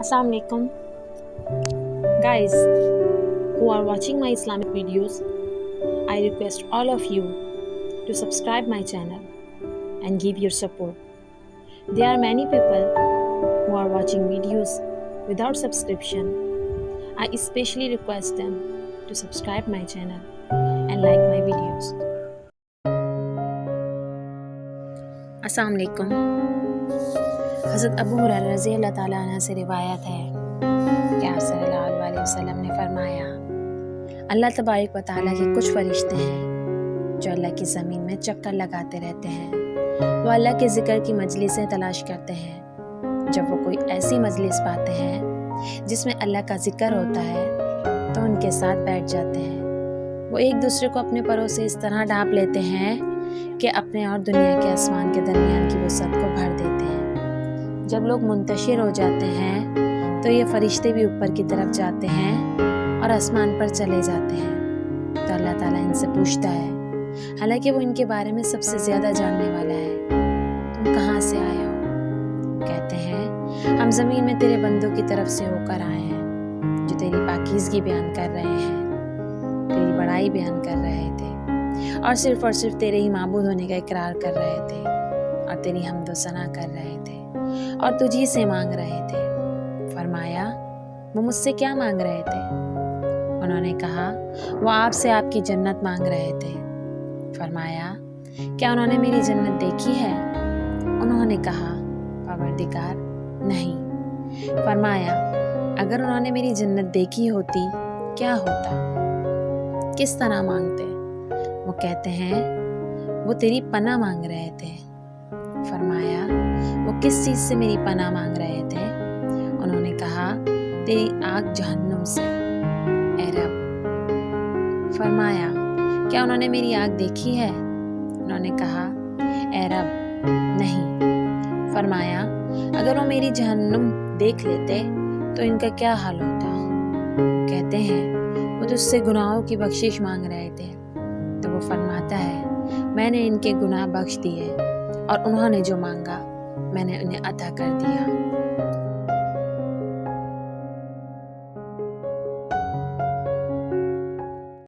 Assalamu alaikum, guys who are watching my Islamic videos. I request all of you to subscribe my channel and give your support. There are many people who are watching videos without subscription. I especially request them to subscribe my channel and like my videos. Assalamu alaikum. حضرت ابو ہریرہ رضی اللہ تعالیٰ عنہ سے روایت ہے کہ آپ صلی اللہ علیہ وسلم نے فرمایا، اللہ تبارک و تعالیٰ کے کچھ فرشتے ہیں جو اللہ کی زمین میں چکر لگاتے رہتے ہیں۔ وہ اللہ کے ذکر کی مجلسیں تلاش کرتے ہیں۔ جب وہ کوئی ایسی مجلس پاتے ہیں جس میں اللہ کا ذکر ہوتا ہے تو ان کے ساتھ بیٹھ جاتے ہیں۔ وہ ایک دوسرے کو اپنے پروں سے اس طرح ڈھانپ لیتے ہیں کہ اپنے اور دنیا کے آسمان کے درمیان کی وسعت کو بھر دیتے ہیں۔ جب لوگ منتشر ہو جاتے ہیں تو یہ فرشتے بھی اوپر کی طرف جاتے ہیں اور آسمان پر چلے جاتے ہیں۔ تو اللہ تعالیٰ ان سے پوچھتا ہے، حالانکہ وہ ان کے بارے میں سب سے زیادہ جاننے والا ہے، تم کہاں سے آئے ہو؟ کہتے ہیں، ہم زمین میں تیرے بندوں کی طرف سے ہو کر آئے ہیں جو تیری پاکیزگی بیان کر رہے ہیں، تیری بڑائی بیان کر رہے تھے اور صرف تیرے ہی معبود ہونے کا اقرار کر رہے تھے اور تیری حمد و ثنا کر رہے تھے اور تجھی سے مانگ رہے تھے۔ فرمایا، وہ مجھ سے کیا مانگ رہے تھے؟ انہوں نے کہا، وہ آپ سے آپ کی جنت مانگ رہے تھے۔ فرمایا، کیا انہوں نے میری جنت دیکھی ہے؟ انہوں نے کہا، پروردگار نہیں۔ فرمایا، اگر انہوں نے میری جنت دیکھی ہوتی کیا ہوتا؟ کس طرح مانگتے؟ وہ کہتے ہیں، وہ تیری پناہ مانگ رہے تھے۔ فرمایا، وہ کس چیز سے میری پناہ مانگ رہے تھے؟ انہوں نے کہا، تیری آگ جہنم سے، اے رب۔ فرمایا، کیا انہوں نے میری آگ دیکھی ہے؟ انہوں نے کہا، اے رب نہیں۔ فرمایا، اگر وہ میری جہنم دیکھ لیتے تو ان کا کیا حال ہوتا؟ کہتے ہیں، وہ تجھ سے گناہوں کی بخشش مانگ رہے تھے۔ تو وہ فرماتا ہے، میں نے ان کے گناہ بخش دیے اور انہوں نے جو مانگا میں نے انہیں عطا کر دیا۔